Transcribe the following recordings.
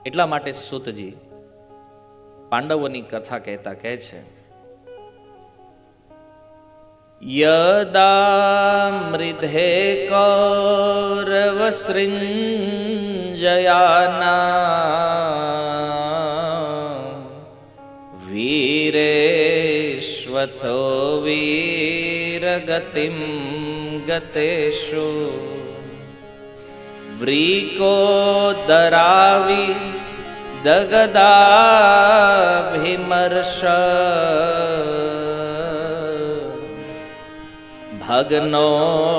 એટલા માટે સૂતજી પાંડવોની કથા કહેતા કહે છે, યદા મૃધે કૌરવ સૃંજયાના વીરેશ્વથો વીરગતિમ ગતેષુ વ્રીકોદરાવી દગદાભિમર્ષ ભગ્નોરુદંડે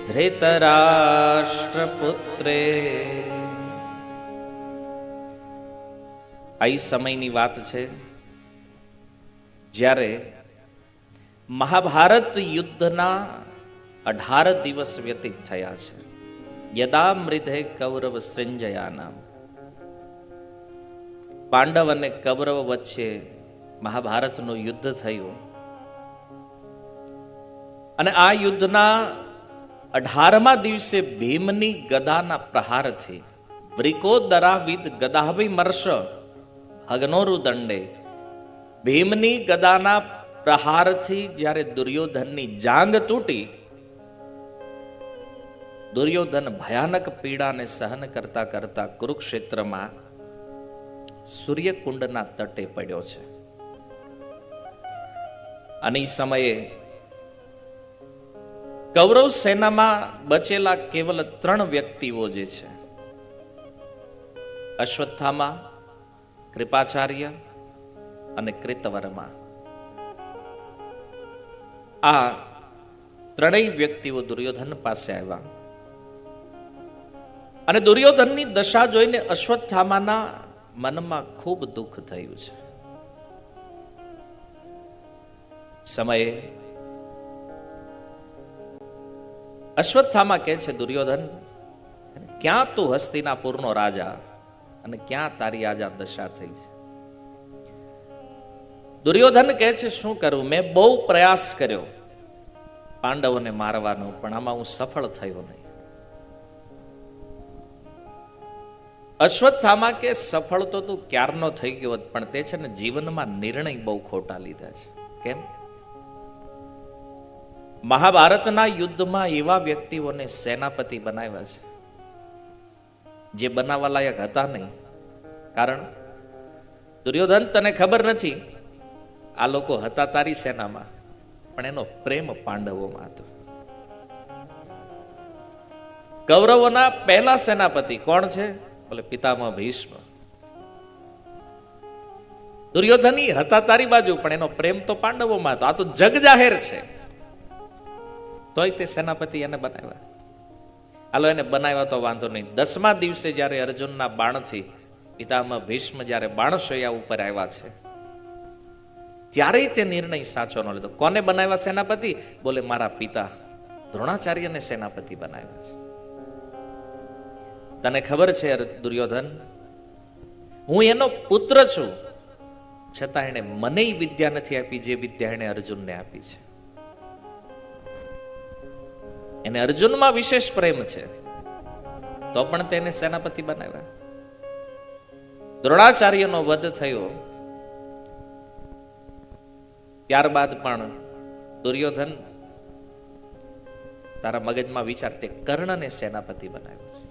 ધૃતરાષ્ટ્રપુત્રે. આ સમયની વાત છે જ્યારે મહાભારત યુદ્ધના 18 દિવસ વ્યતીત થયા છે. યદા મૃધે કૌરવ સૃંજયાના, પાંડવ અને કૌરવ વચ્ચે મહાભારતનું યુદ્ધ થયું અને આ યુદ્ધના 18મા દિવસે ભીમની ગદાના પ્રહારથી વ્રિકોદરાવિદ ગદાભિમર્ષ ભગ્નોરુદંડે, ભીમની ગદાના પ્રહારથી જ્યારે દુર્યોધનની જાંગ તૂટી, દુર્યોધન ભયાનક પીડાને સહન કરતા કરતા કુરુક્ષેત્રમાં સૂર્યકુંડના તટે પડ્યો છે. અને એ સમયે કૌરવ સેનામાં બચેલા કેવલ 3 વ્યક્તિઓ જે છે, અશ્વત્થામા, કૃપાચાર્ય અને કૃતવર્મા, આ 3 વ્યક્તિઓ દુર્યોધન પાસે આવ્યા અને દુર્યોધનની દશા જોઈને અશ્વત્થામાના મનમાં ખૂબ દુઃખ થયું છે. સમયે અશ્વત્થામા કહે છે, દુર્યોધન, ક્યાં તું હસ્તિનાપુરનો રાજા અને ક્યાં તારી આજ દશા થઈ છે? દુર્યોધન કહે છે, શું કરું, મેં બહુ પ્રયાસ કર્યો પાંડવોને મારવાનો, પણ આમાં હું સફળ થયો નહીં. અશ્વત્થામા કે સફળ તો તું ક્યારનો થઈ ગયો, પણ તે છે ને જીવનમાં નિર્ણય બહુ ખોટા લીધા છે. કેમ? મહાભારતના યુદ્ધમાં એવા વ્યક્તિઓને સેનાપતિ બનાવ્યા છે જે બનાવવા લાયક હતા નહીં. કારણ દુર્યોધન, તને ખબર નથી, આ લોકો હતા તારી સેનામાં, પણ એનો પ્રેમ પાંડવોમાં હતો. કૌરવોના પહેલા સેનાપતિ કોણ છે? બોલે પિતામહ ભીષ્મ. દુર્યોધની હતા તારી બાજુ, પણ એનો પ્રેમ તો પાંડવોમાં હતો. આ તો જગ જાહેર છે, તોય તે સેનાપતિ એને બનાવ્યા. હાલો, એને બનાવ્યા તો વાંધો નહીં. 10મા દિવસે જ્યારે અર્જુનના બાણથી પિતામહ ભીષ્મ જ્યારે બાણશૈયા ઉપર આવ્યા છે, ત્યારે તે નિર્ણય સાચો ન લીધો. કોને બનાવ્યા સેનાપતિ? બોલે મારા પિતા દ્રોણાચાર્યને સેનાપતિ બનાવ્યા છે. તને ખબર છે દુર્યોધન, હું એનો પુત્ર છું, છતાં એને મને વિદ્યા નથી આપી જે વિદ્યા એને અર્જુનને આપી છે. એને અર્જુનમાં વિશેષ પ્રેમ છે, તો પણ તેને સેનાપતિ બનાવ્યા. દ્રોણાચાર્યનો વધ થયો ત્યારબાદ પણ દુર્યોધન, તારા મગજમાં વિચાર, તે કર્ણને સેનાપતિ બનાવ્યો છે.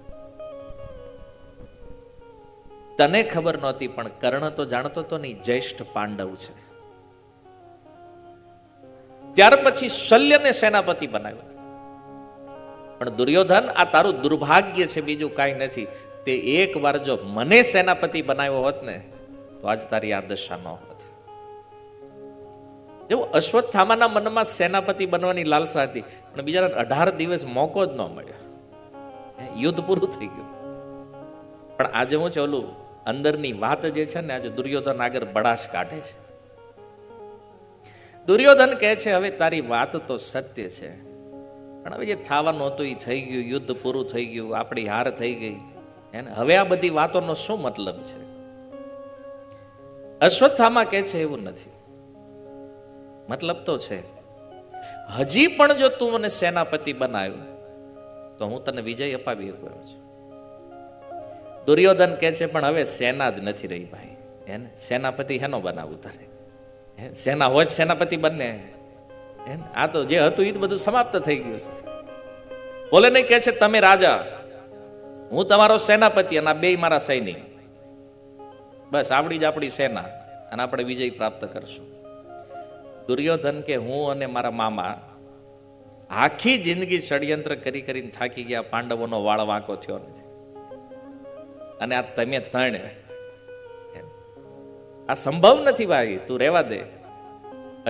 તને ખબર નહોતી, પણ કર્ણ તો જાણતો તો નહીં, જ્યેષ્ઠ પાંડવ છે. ત્યાર પછી શલ્યને સેનાપતિ બનાવ્યો. પણ દુર્યોધન, આ તારું દુર્ભાગ્ય છે, બીજું કાંઈ નથી. તે એક વાર જો મને સેનાપતિ બનાવ્યો હોત ને, તો આજ તારી આ દશા ન હોત. એવું અશ્વત્થામાના મનમાં સેનાપતિ બનવાની લાલસા હતી, પણ બીજા 18 દિવસ મોકો જ ન મળ્યો. યુદ્ધ પૂરું થઈ ગયું. પણ આજે હું છે, ઓલું અંદરની વાત જે છે ને, આજે દુર્યોધન આગળ બળાશ કાઢે છે. દુર્યોધન કહે છે, હવે તારી વાત તો સત્ય છે, પણ હવે જે થવાનું હતું એ થઈ ગયું, યુદ્ધ પૂરું થઈ ગયું, આપણી હાર થઈ ગઈ. હવે આ બધી વાતોનો શું મતલબ છે? અશ્વત્થામા કહે છે, એવું નથી. મતલબ તો છે. હજી પણ જો તું મને સેનાપતિ બનાવ્યો તો હું તને વિજય અપાવી શકું છું. દુર્યોધન કહે છે પણ હવે સેના જ નથી રહી ભાઈ, હે ને, સેનાપતિ હેનો બનાવું તારે, સેના હોય જ સેનાપતિ બને, હે ને, આ તો જે હતું એ બધું સમાપ્ત થઈ ગયું છે. બોલે નહીં, કહે છે તમે રાજા, હું તમારો સેનાપતિ અને આ બે મારા સૈનિક, બસ આવડી જ આપણી સેના અને આપણે વિજય પ્રાપ્ત કરશું. દુર્યોધન કે હું અને મારા મામા આખી જિંદગી ષડયંત્ર કરી કરીને થાકી ગયા, પાંડવોનો વાળ વાંકો થયો નથી, અને આ તમે ત્રણ, આ સંભવ નથી ભાઈ, તું રહેવા દે.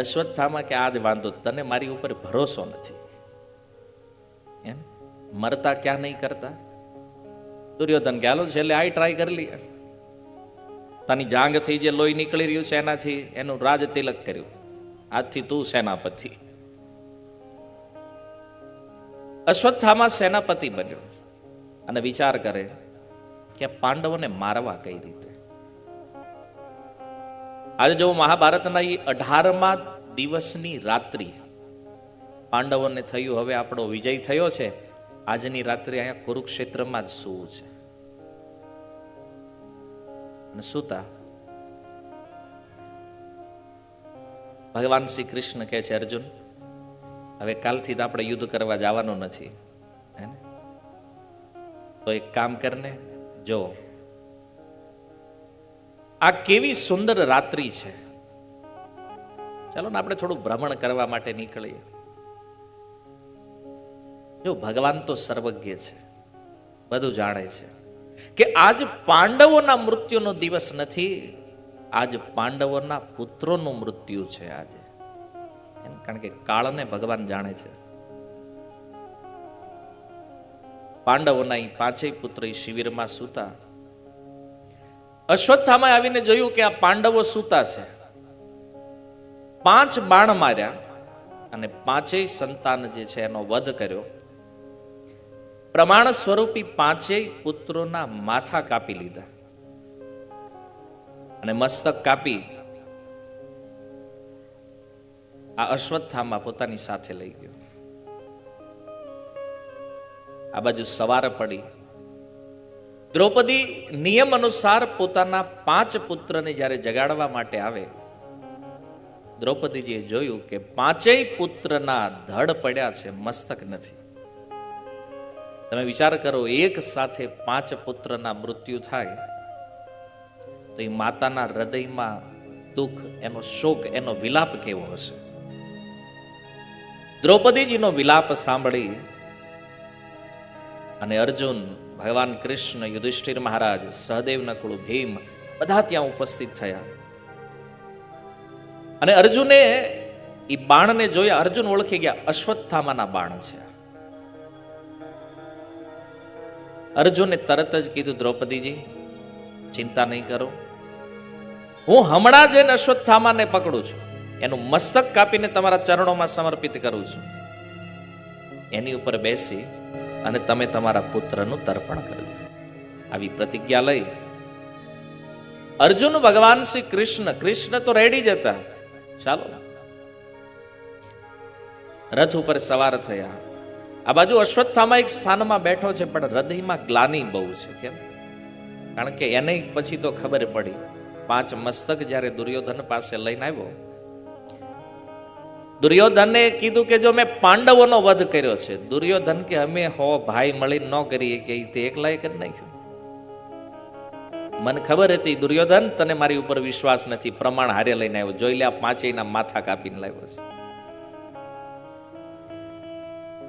અશ્વત્થામા કે આજ વાંધો, તને મારી ઉપર ભરોસો નથી, મરતા ક્યાં નહીં કરતા. દુર્યોધન કે હાલો છેલ્લે આ ટ્રાય કરી લઈએ. તાની જાંગ થઈ જે લોહી નીકળી રહ્યું છે એનાથી એનું રાજ તિલક કર્યું, આજથી તું સેનાપતિ. અશ્વત્થામા સેનાપતિ બન્યો અને વિચાર કરે કે પાંડવોને મારવા કઈ રીતે. આજે જો મહાભારતના એ 18મા દિવસની રાત્રિ પાંડવોને થયું હવે આપણો વિજય થયો છે, આજની રાત્રિ અહીંયા કુરુક્ષેત્રમાં જ સૂવું છે. અને સૂતા ભગવાન શ્રી કૃષ્ણ કહે છે અર્જુન હવે કાલથી તો આપણે યુદ્ધ કરવા જવાનું નથી, હે ને, તો એક કામ કરને, જો આ કેવી સુંદર રાત્રિ છે, ચાલો ને આપણે થોડું ભ્રમણ કરવા માટે નીકળીએ. જો ભગવાન તો સર્વજ્ઞ છે, બધું જાણે છે કે આજ પાંડવોના મૃત્યુનો દિવસ નથી, આજ પાંડવોના પુત્રોનું મૃત્યુ છે આજે, કારણ કે કાળને ભગવાન જાણે છે. પાંડવોના એ પાંચેય પુત્ર શિબિરમાં સૂતા. અશ્વત્થામાએ આવીને જોયું કે આ પાંડવો સૂતા છે. 5 બાણ માર્યા અને પાંચેય સંતાન જે છે એનો વધ કર્યો. પ્રમાણ સ્વરૂપી પાંચેય પુત્રોના માથા કાપી લીધા અને મસ્તક કાપી આ અશ્વત્થામા પોતાની સાથે લઈ ગયો. આ બાજુ સવાર પડી. દ્રૌપદી નિયમ અનુસાર પોતાના 5 પુત્રને જ્યારે જગાડવા માટે આવે, દ્રૌપદીજીએ જોયું કે પાંચેય પુત્રના ધડ પડ્યા છે, મસ્તક નથી. તમે વિચાર કરો, એક સાથે 5 પુત્રના મૃત્યુ થાય તો એ માતાના હૃદયમાં દુઃખ, એનો શોક, એનો વિલાપ કેવો હશે. દ્રૌપદીજીનો વિલાપ સાંભળી અને અર્જુન, ભગવાન કૃષ્ણ, યુધિષ્ઠિર મહારાજ, સહદેવ, નકુળ, ભીમ બધા ત્યાં ઉપસ્થિત થયા. અને અર્જુને એ બાણને જોયા. અર્જુન ઓળખી ગયા, અશ્વત્થામાના બાણ છે. અર્જુને તરત જ કીધું, દ્રૌપદીજી ચિંતા નહીં કરો, હું હમણાં જઈને અશ્વત્થામાને પકડું છું, એનું મસ્તક કાપીને તમારા ચરણોમાં સમર્પિત કરું છું, એની ઉપર બેસી અને તમે તમારા પુત્રનું તર્પણ કરજો. આવી પ્રતિજ્ઞા લઈ અર્જુન ભગવાન શ્રી કૃષ્ણ તો રેડી જ હતા, ચાલો રથ ઉપર સવાર થયા. આ બાજુ અશ્વત્થામા એક સ્થાનમાં બેઠો છે, પણ હૃદયમાં ગ્લાની બહુ છે. કેમ? કારણ કે એને પછી તો ખબર પડી, 5 મસ્તક જ્યારે દુર્યોધન પાસે લઈને આવ્યો, દુર્યોધને કીધું કે જો મેં પાંડવોનો વધ કર્યો છે. દુર્યોધન કે અમે ભાઈ મળીને ન કરીએ, કે તે એકલા એક જ નાખ્યું. મને ખબર હતી દુર્યોધન તને મારી ઉપર વિશ્વાસ નથી, પ્રમાણ હારે લઈને આવ્યો, જોઈ લે આ પાંચેયના માથા કાપીને લાવ્યો છે.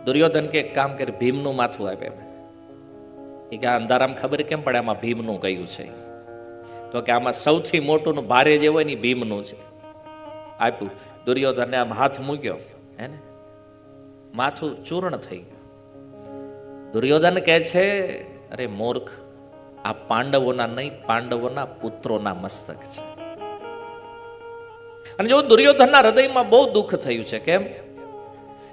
દુર્યોધન કે એક કામ કરે, ભીમનું માથું આપે. એ કે અંધારામાં ખબર કેમ પડે આમાં ભીમનું કયું છે? તો કે આમાં સૌથી મોટું ભારે જે હોય ને ભીમનું છે. આપ્યું. દુર્યોધને આમ હાથ મૂક્યો, હે ને, માથું ચૂર્ણ થઈ ગયું. દુર્યોધન કહે છે, અરે મૂર્ખ, આ પાંડવોના નહીં, પાંડવોના પુત્રોના મસ્તક છે. અને જો દુર્યોધનના હૃદયમાં બહુ દુઃખ થયું છે. કેમ?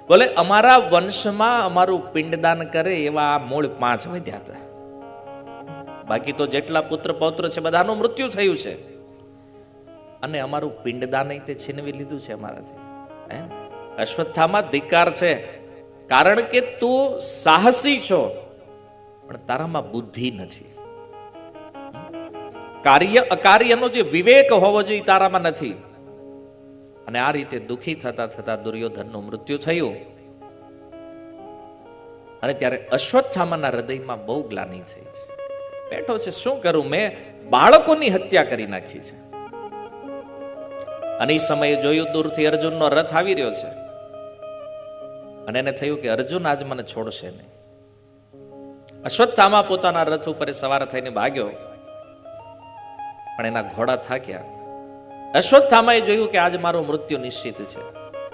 બોલે અમારા વંશમાં અમારું પિંડદાન કરે એવા આ મૂળ 5 વધ્યા હતા, બાકી તો જેટલા પુત્ર પૌત્ર છે બધાનું મૃત્યુ થયું છે, અને અમારું પિંડદાન તે છીનવી લીધું છે અમારાથી. અશ્વત્થામા ધિક્કાર છે, કારણ કે તું સાહસી છો પણ તારામાં બુદ્ધિ નથી. કાર્ય અકાર્યનો જે વિવેક હોવો જોઈએ તારામાં નથી. અને આ રીતે દુઃખી થતા થતા દુર્યોધનનું મૃત્યુ થયું. અને ત્યારે અશ્વત્થામાના હૃદયમાં બહુ ગ્લાનિ થઈ છે. બેઠો છે, શું કરું, મેં બાળકોની હત્યા કરી નાખી છે. અને એ સમયે જોયું દૂરથી અર્જુનનો રથ આવી રહ્યો છે. અને એને થયું કે અર્જુન આજ મને છોડશે નહીં. અશ્વત્થામા પોતાના રથ ઉપર સવાર થઈને ભાગ્યો, પણ એના ઘોડા થાક્યા. અશ્વત્થામાએ જોયું કે આજ મારું મૃત્યુ નિશ્ચિત છે.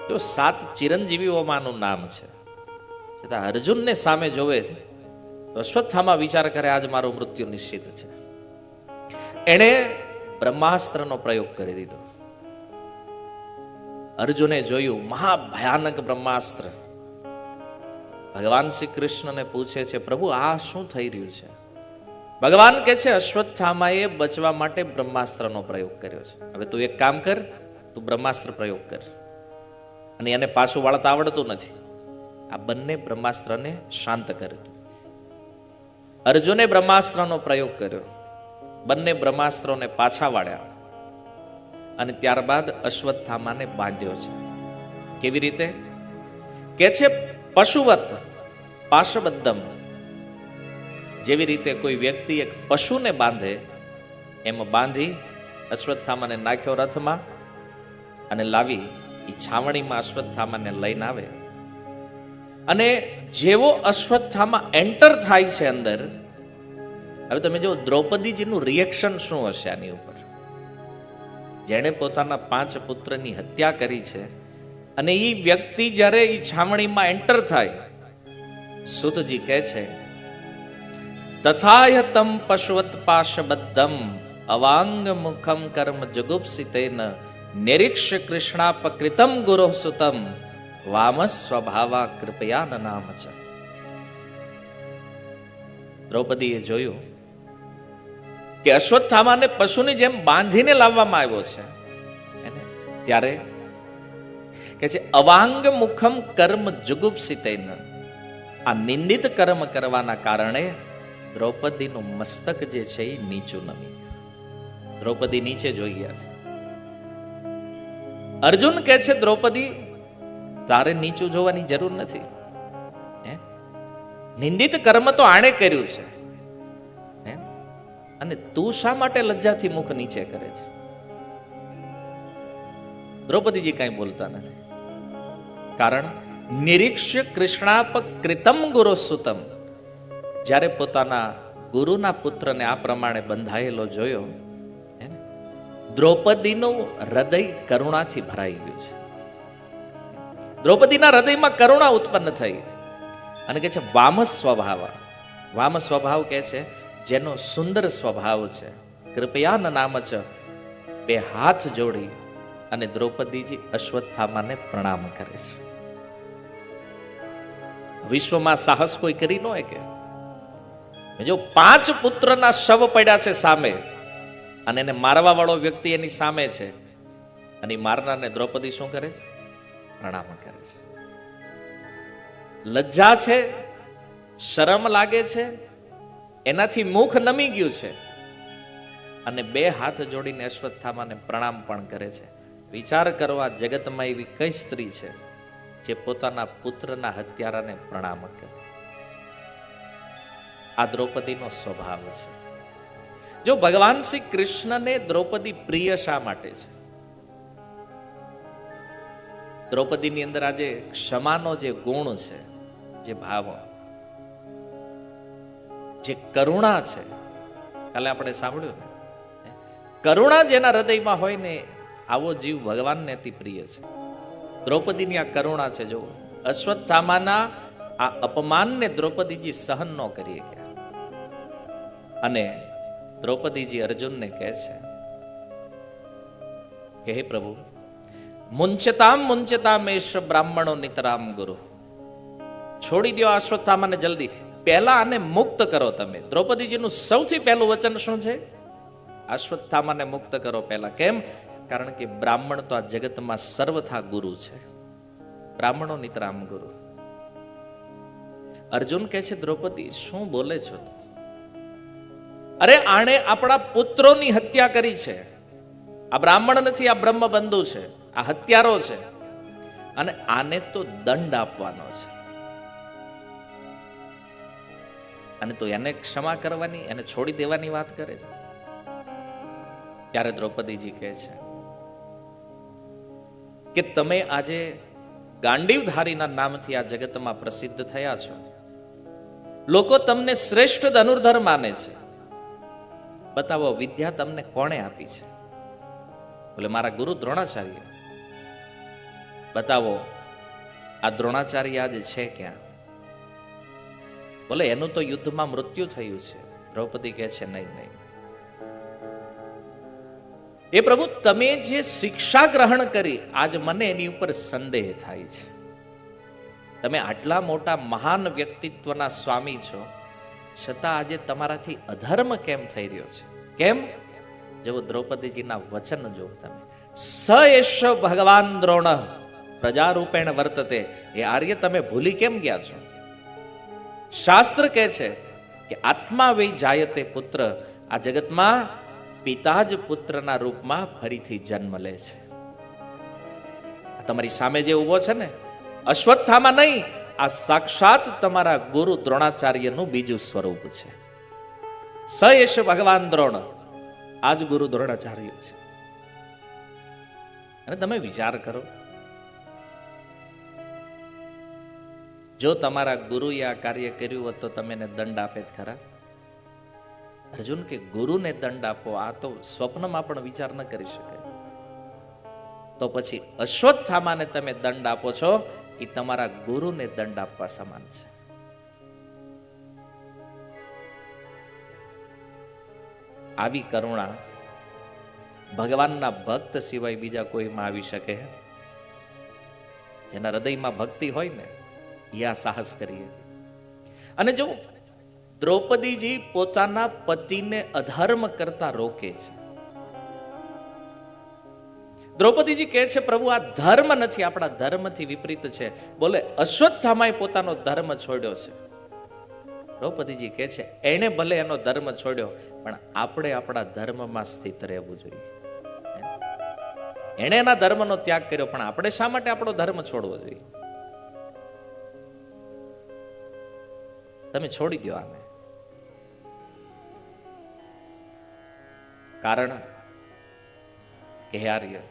જો 7 ચિરંજીવીઓમાંનું નામ છે, છતાં અર્જુનને સામે જોવે છે તો અશ્વત્થામા વિચાર કરે આજ મારું મૃત્યુ નિશ્ચિત છે. એણે બ્રહ્માસ્ત્રનો પ્રયોગ કરી દીધો. અર્જુને જોયું મહાભયાનક બ્રહ્માસ્ત્ર. ભગવાન શ્રી કૃષ્ણને પૂછે છે, પ્રભુ આ શું થઈ રહ્યું છે? ભગવાન કહે છે, અશ્વત્થામાએ બચવા માટે બ્રહ્માસ્ત્રનો પ્રયોગ કર્યો છે. હવે તું એક કામ કર, તું બ્રહ્માસ્ત્ર પ્રયોગ કર. અને એને પાછું વાળતા આવડતું નથી. આ બંને બ્રહ્માસ્ત્રને શાંત કરે. અર્જુને બ્રહ્માસ્ત્રનો પ્રયોગ કર્યો. બંને બ્રહ્માસ્ત્રોને પાછા વાળ્યા. અને ત્યારબાદ અશ્વત્થામાને બાંધ્યો છે. કેવી રીતે? કે છે પશુવત પાશબદ્ધમ. જેવી રીતે કોઈ વ્યક્તિ એક પશુને બાંધે એમ બાંધી અશ્વત્થામાને નાખ્યો રથમાં અને લાવી એ છાવણીમાં અશ્વત્થામાને લઈને આવે. અને જેવો અશ્વત્થામા એન્ટર થાય છે અંદર, હવે તમે જો દ્રૌપદીજીનું રિએક્શન શું હશે આની ઉપર. જેણે પોતાના 5 પુત્રની હત્યા કરી છે અને એ વ્યક્તિ જ્યારે એ છાવણીમાં એન્ટર થાય, સુતજી કહે છે તથાયતમ પશુવત પાશબદ્ધમ અવાંગ મુખમ કર્મ જુગુપ્સિતેન નિરીક્ષ્ય કૃષ્ણાપકૃતમ ગુરો સુતમ વામ સ્વભાવા કૃપયા નામ છે. દ્રૌપદીએ જોયું કે અશ્વત્થામાને પશુની જેમ બાંધીને લાવવામાં આવ્યો છે. ત્યારે કે છે અવાંગ મુખમ કર્મ જુગુપ્સિતેન. આ નિંદિત કર્મ કરવાના કારણે દ્રૌપદીનું મસ્તક જે છે એ નીચું નમી. દ્રૌપદી નીચે જોઈ ગયા છે. અર્જુન કહે છે દ્રૌપદી તારે નીચું જોવાની જરૂર નથી. નિંદિત કર્મ તો આણે કર્યું છે, અને તું શા માટે લજ્જાથી મુખ નીચે કરે છે? દ્રૌપદીજી કઈ બોલતા નથી. કારણ નિરીક્ષ્ય કૃષ્ણાપકૃતમ ગુરુ સુતમ. જ્યારે પોતાના ગુરુના પુત્રને આ પ્રમાણે બંધાયેલો જોયો, દ્રૌપદીનું હૃદય કરુણાથી ભરાઈ ગયું છે. દ્રૌપદીના હૃદયમાં કરુણા ઉત્પન્ન થઈ અને કહે છે વામ સ્વભાવ. વામ સ્વભાવ કહે છે જેનો સુંદર સ્વભાવ છે. કૃપયા નામ છે. 2 હાથ જોડી અને દ્રૌપદીજી અશ્વત્થામાને પ્રણામ કરે છે. વિશ્વમાં સાહસ કોઈ કરી ન હોય કે જો 5 પુત્રના શવ પડ્યા છે સામે, અને એને મારવા વાળો વ્યક્તિ એની સામે છે, અને મારનારને દ્રૌપદી શું કરે છે? પ્રણામ કરે છે. લજ્જા છે, શરમ લાગે છે, એનાથી મુખ નમી ગયું છે, અને 2 હાથ જોડીને અશ્વત્થામાને પ્રણામ પણ કરે છે. વિચાર કરવા જગતમાં એવી કઈ સ્ત્રી છે જે પોતાના પુત્રના હત્યારાને પ્રણામ કરે? આ દ્રૌપદીનો સ્વભાવ છે. જો ભગવાન શ્રી કૃષ્ણને દ્રૌપદી પ્રિય શા માટે છે? દ્રૌપદીની અંદર આજે ક્ષમાનો જે ગુણ છે, જે ભાવ, જે કરુણા છે, કાલે આપણે સાંભળ્યું ને, કરુણા જેના હૃદયમાં હોય ને આવો જીવ ભગવાનને અતિ પ્રિય છે. દ્રૌપદીની આ કરુણા છે. જો અશ્વત્થામાના આ અપમાનને દ્રૌપદીજી સહન ન કરી ગયા, અને દ્રૌપદીજી અર્જુનને કહે છે કે હે પ્રભુ, મુંચતામ એશ બ્રાહ્મણો નિતરામ ગુરુ. છોડી દો અશ્વત્થામાને જલ્દી, પહેલા આને મુક્ત કરો તમે. દ્રૌપદીજીનું સૌથી પહેલું વચન શું છે? અશ્વત્થામાને મુક્ત કરો પહેલા. કેમ? કારણ કે બ્રાહ્મણ તો આ જગતમાં સર્વથા ગુરુ છે. બ્રાહ્મણો નિતરામ ગુરુ. અર્જુન કહે છે દ્રૌપદી શું બોલે છો? અરે આણે આપણા પુત્રોની હત્યા કરી છે, આ બ્રાહ્મણ નથી, આ બ્રહ્મબંધુ છે, આ હત્યારો છે, અને આને તો દંડ આપવાનો છે. અને તો એને ક્ષમા કરવાની, એને છોડી દેવાની વાત કરે છે. ત્યારે દ્રૌપદીજી કહે છે કે તમે આજે ગાંડીવધારીના નામથી આ જગતમાં પ્રસિદ્ધ થયા છો. લોકો તમને શ્રેષ્ઠ ધનુર્ધર માને છે. બતાવો વિદ્યા તમને કોણે આપી છે? બોલે મારા ગુરુ દ્રોણાચાર્ય. બતાવો આ દ્રોણાચાર્ય આજે છે ક્યાં? બોલે એનું તો યુદ્ધમાં મૃત્યુ થયું છે. દ્રૌપદી કહે છે નહીં નહીં, એ પ્રભુ તમે જે શિક્ષા ગ્રહણ કરી આજ મને એની ઉપર સંદેહ થાય છે. તમે આટલા મોટા મહાન વ્યક્તિત્વના સ્વામી છો, છતાં આજે તમારાથી અધર્મ કેમ થઈ રહ્યો છે? કેમ? જેવો દ્રૌપદીજીના વચન જો તમે, સ એષ ભગવાન દ્રોણ પ્રજારૂપેણ વર્તતે. એ આર્ય તમે ભૂલી કેમ ગયા છો? શાસ્ત્ર કહે છે કે આત્મા વૈ જાયતે પુત્ર. આ જગતમાં પિતા જ પુત્રના રૂપમાં ફરીથી જન્મ લે છે. તમારી સામે જે ઉભો છે ને, અશ્વત્થામા નહીં, આ સાક્ષાત તમારા ગુરુ દ્રોણાચાર્યનું બીજું સ્વરૂપ છે. સ એષ ભગવાન દ્રોણ, આજ ગુરુ દ્રોણાચાર્ય છે. અને તમે વિચાર કરો, જો તમારા ગુરુએ આ કાર્ય કર્યું હોત તો તમે એને દંડ આપે જ ખરા? અર્જુન કે ગુરુને દંડ આપો, આ તો સ્વપ્નમાં પણ વિચાર ન કરી શકે. તો પછી અશ્વત્થામાને તમે દંડ આપો છો, એ તમારા ગુરુને દંડ આપવા સમાન છે. આવી કરુણા ભગવાનના ભક્ત સિવાય બીજા કોઈમાં આવી શકે? જેના હૃદયમાં ભક્તિ હોય ને એ આ સાહસ કરીએ. અને જો દ્રૌપદીજી પોતાના પતિને અધર્મ કરતા રોકે છે. દ્રૌપદીજી કહે છે પ્રભુ આ ધર્મ નથી, આપણા ધર્મથી વિપરીત છે. બોલે અશ્વત્થામાએ પોતાનો ધર્મ છોડ્યો છે. દ્રૌપદીજી કહે છે એણે ભલે એનો ધર્મ છોડ્યો, પણ આપણે આપણા ધર્મમાં સ્થિત રહેવું જોઈએ. એણે એના ધર્મનો ત્યાગ કર્યો, પણ આપણે શા માટે આપણો ધર્મ છોડવો જોઈએ? તમે છોડી દો આને. કારણ કે આર્ય,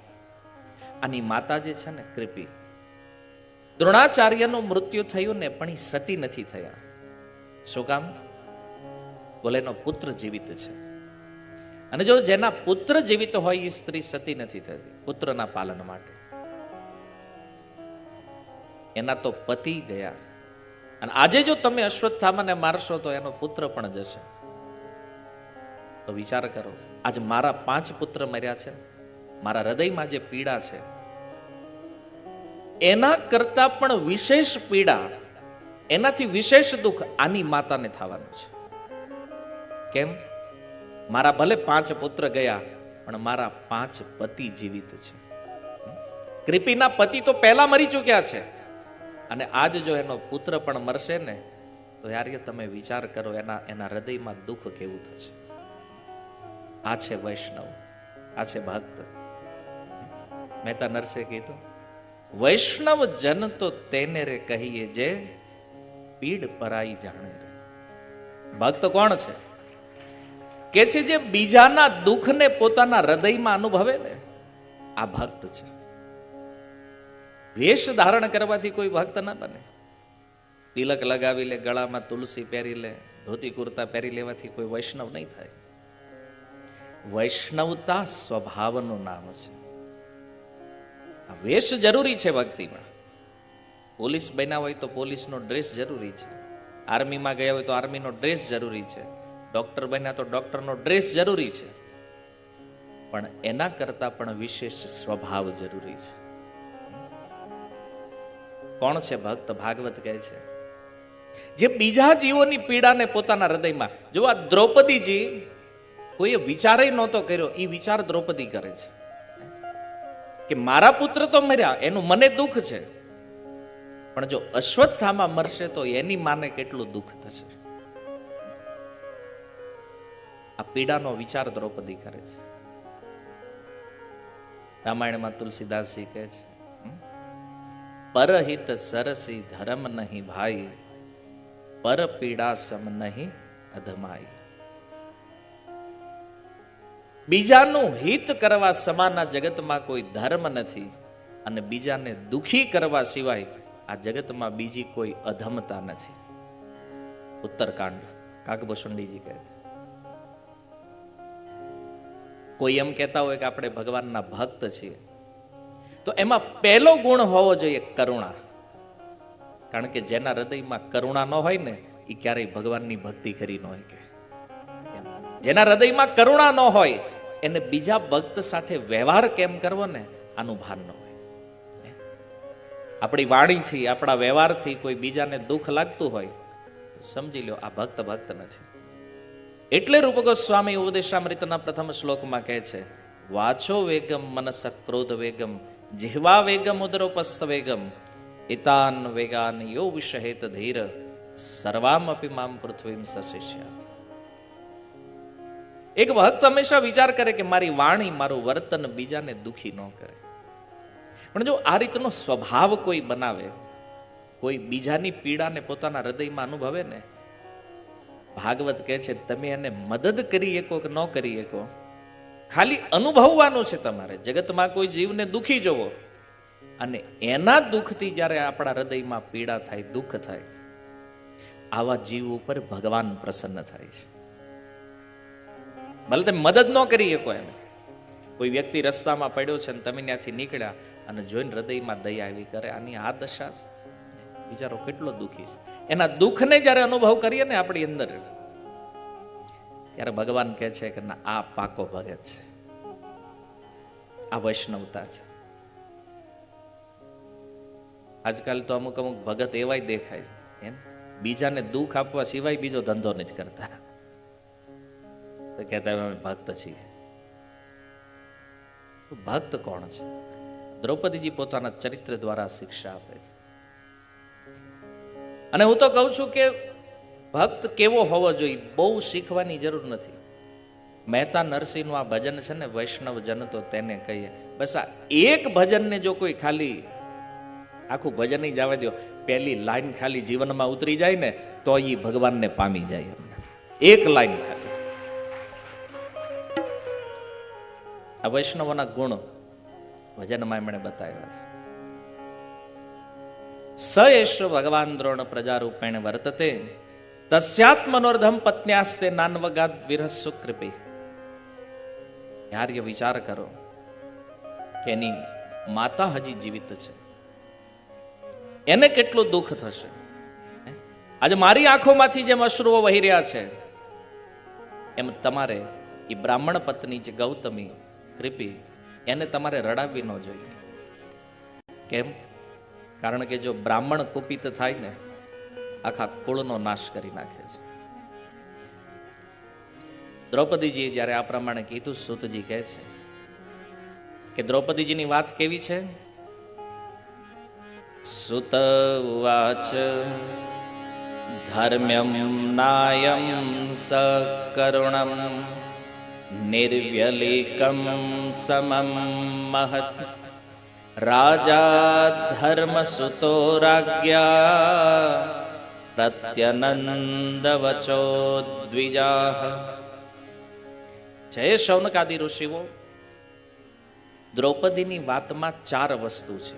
આની માતા જે છે ને કૃપી, દ્રોણાચાર્યનું મૃત્યુ થયું ને, પણ એ સતી નથી થયા. શું કામ? બોલે એનો પુત્ર જીવિત છે. અને જો જેના પુત્ર જીવિત હોય એ સ્ત્રી સતી નથી થતી પુત્રના પાલન માટે. એના તો પતિ ગયા, અને આજે જો તમે અશ્વત્થામાને મારશો તો એનો પુત્ર પણ જશે. તો વિચાર કરો, આજે મારા 5 પુત્ર મર્યા છે, મારા હૃદયમાં જે પીડા છે એના કરતા પણ વિશેષ પીડા, એનાથી વિશેષ દુઃખ આની માતાને થવાનું છે. કેમ? મારા ભલે 5 પુત્ર ગયા, પણ મારા 5 પતિ જીવિત છે. કૃપિના પતિ તો પહેલા મરી ચૂક્યા છે, અને આજ જો એનો પુત્ર પણ મરશે ને, તો યાર તમે વિચાર કરો એના હૃદયમાં દુઃખ કેવું થશે. આ છે વૈષ્ણવ, આ છે ભક્ત. મહેતા નરસે કીધું, વૈષ્ણવ જન તો તેને રે કહીએ જે પીડ પરાઈ જાણે રે. ભક્ત કોણ છે? કે છે જે બીજાના દુઃખને પોતાના હૃદયમાં અનુભવે ને, આ ભક્ત છે. વેશ ધારણ કરવાથી કોઈ ભક્ત ના બને. તિલક લગાવી લે, ગળામાં તુલસી પહેરી લે, ધોતી કુર્તા પહેરી લેવાથી કોઈ વૈષ્ણવ નહીં થાય. વૈષ્ણવતા સ્વભાવનું નામ છે. આ વેશ જરૂરી છે ભક્તિમાં. પોલીસ બન્યા હોય તો પોલીસનો ડ્રેસ જરૂરી છે, આર્મીમાં ગયા હોય તો આર્મીનો ડ્રેસ જરૂરી છે, ડોક્ટર બન્યા તો ડોક્ટરનો ડ્રેસ જરૂરી છે, પણ એના કરતા પણ વિશેષ સ્વભાવ જરૂરી છે. કોણ છે ભક્ત? ભાગવત કહે છે જે બીજા જીવોની પીડાને પોતાના હૃદયમાં, જો આ દ્રૌપદીજી કોઈએ વિચાર નહોતો કર્યો, એ વિચાર દ્રૌપદી કરે છે કે મારા પુત્ર તો મર્યા, એનું મને દુઃખ છે, પણ જો અશ્વત્થામા મરશે તો એની માને કેટલું દુઃખ થશે. આ પીડાનો વિચાર દ્રૌપદી કરે છે. રામાયણમાં તુલસીદાસજી કહે છે, પરહિત સરસી ધર્મ નહીં ભાઈ, પર પીડા સમ નહીં અધમાઈ. બીજાનું હિત કરવા સમાના જગતમાં કોઈ ધર્મ નથી, અને બીજાને દુખી કરવા સિવાય આ જગતમાં બીજી કોઈ અધમતા નથી. ઉત્તરકાંડ કાગભૂષણજીજી કહે છે. કોઈ એમ કહેતા હોય કે આપણે ભગવાનના ભક્ત છીએ, તો એમાં પહેલો ગુણ હોવો જોઈએ કરુણા. કારણ કે જેના હૃદયમાં કરુણા ન હોય ને, એ ક્યારેય ભગવાનની ભક્તિ કરી ન હોય. જેના હૃદયમાં કરુણા ન હોય એને બીજા ભક્ત સાથે વ્યવહાર કેમ કરવો ને, આનું ભાન ન હોય. આપણી વાણીથી, આપણા વ્યવહારથી કોઈ બીજાને દુઃખ લાગતું હોય તો સમજી લો આ ભક્ત નથી. એટલે રૂપ ગોસ્વામી ઉપદેશામૃતના પ્રથમ શ્લોકમાં કહે છે, વાચો વેગમ મનસ ક્રોધ વેગમ જીહવા વેગમ ઉદરોપસ્થ વેગમ એતાન વેગાન યો વિષહેત ધીર સર્વામપી મામ પૃથ્વીમ સશિષ્યાત. એક ભક્ત હંમેશા વિચાર કરે કે મારી વાણી, મારું વર્તન બીજાને દુખી ન કરે. પણ જો આ રીતનો સ્વભાવ કોઈ બનાવે, કોઈ બીજાની પીડાને પોતાના હૃદયમાં અનુભવે ને, ભાગવત કહે છે તમે એને મદદ કરી શકો કે ન કરી શકો, ખાલી અનુભવવાનું છે તમારે. જગતમાં કોઈ જીવને દુખી જોવો, અને એના દુઃખથી જ્યારે આપણા હૃદયમાં પીડા થાય, દુઃખ થાય, આવા જીવ ઉપર ભગવાન પ્રસન્ન થાય છે. ભલે તમે મદદ ન કરી શકો એને. કોઈ વ્યક્તિ રસ્તામાં પડ્યો છે અને તમે ત્યાંથી નીકળ્યા અને જોઈને હૃદયમાં દયા આવી કરે, આની આ દશા છે, બિચારો કેટલો દુઃખી છે. એના દુઃખને જ્યારે અનુભવ કરીએ ને આપણી અંદર, ત્યારે ભગવાન કહે છે કે ના, આ પાકો ભગત છે, આ વૈષ્ણવતા છે. આજકાલ તો અમુક ભગત એવાય દેખાય છે, બીજાને દુઃખ આપવા સિવાય બીજો ધંધો નથી કરતા. તો કહેતા અમે ભક્ત છીએ. ભક્ત કોણ છે? દ્રૌપદીજી પોતાના ચરિત્ર દ્વારા શિક્ષા આપે છે. અને હું તો કહું છું કે ભક્ત કેવો હોવો જોઈએ, બહુ શીખવાની જરૂર નથી. મહેતા નરસિંહનું આ ભજન છે ને, વૈષ્ણવ જન તો તેને કહીએ. બસ આ એક ભજનને જો કોઈ ખાલી આખું ભજન નહીં જવા દો, પહેલી લાઈન ખાલી જીવનમાં ઉતરી જાય ને, તો એ ભગવાનને પામી જાય. અમને એક લાઈન ખાલી આ વૈષ્ણવોના ગુણ ભજનમાં એમણે બતાવ્યા છે. સ એષ ભગવાન દ્રોણ પ્રજારૂપેણ વર્તતે તસ્યાત્મનોર્ધમ પત્ન્યાસ્તે નાન્વગાદ વિરસ્સુ કૃપે. યાર એ વિચાર કરો કે એની માતા હજી જીવિત છે, એને કેટલું દુઃખ થશે. આજે મારી આંખોમાંથી જેમ અશ્રુઓ વહી રહ્યા છે, એમ તમારે એ બ્રાહ્મણ પત્ની છે ગૌતમી કૃપી, એને તમારે રડાવવી ન જોઈએ. કેમ? કારણ કે જો બ્રાહ્મણ કુપિત થાય ને, આખા કુળનો નાશ કરી નાખે છે. દ્રૌપદીજીએ જ્યારે આ પ્રમાણે કીધું, સૂતજી કહે છે કે દ્રૌપદીજીની વાત કેવી છે? સુત ઉવાચ ધર્મ્યમ નાયમ સકરુણમ નિર્વ્યલિકમ સમમ મહત રાજા ધર્મસુતો રાજ્યા પ્રત્યનંદ વચો દ્વિજાહ. જય શૌનકાદિ ઋષિઓ, દ્રૌપદીની વાતમાં 4 વસ્તુ છે.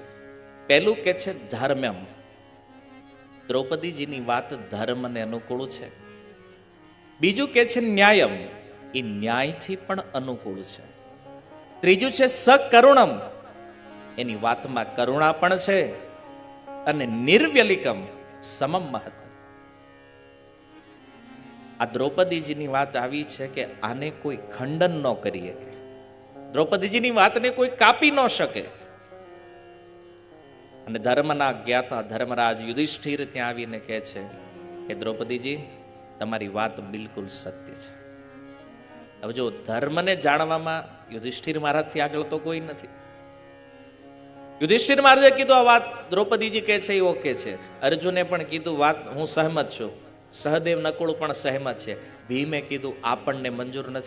પહેલું કે છે ધર્મ્યમ. દ્રૌપદીજીની વાત ધર્મને અનુકૂળ છે. બીજું કે છે ન્યાયમ, એ ન્યાયથી પણ અનુકૂળ છે. ત્રીજું છે સકરુણમ, એની વાતમાં કરુણા પણ છે. અને નિર્વ્યલિકમ સમમ મહત. આ દ્રૌપદીજીની વાત આવી છે કે આને કોઈ ખંડન ન કરી શકે. દ્રૌપદીજીની વાતને કોઈ કાપી ન શકે. અને ધર્મના જ્ઞાતા ધર્મરાજ યુધિષ્ઠિર ત્યાં આવીને કહે છે કે દ્રૌપદીજી, તમારી વાત બિલકુલ સત્ય છે. હવે જો ધર્મને જાણવામાં યુધિષ્ઠિર મહારાજથી આગળ તો કોઈ નથી. યુધિષ્ઠિર મહારાજે કીધું આ વાત દ્રૌપદીજી કહે છે એ ઓકે છે. અર્જુને પણ કીધું વાત હું સહમત છું. સહદેવ નકુળ પણ સહેમત છે. ભીમે કીધું આપણને મંજૂર નથી.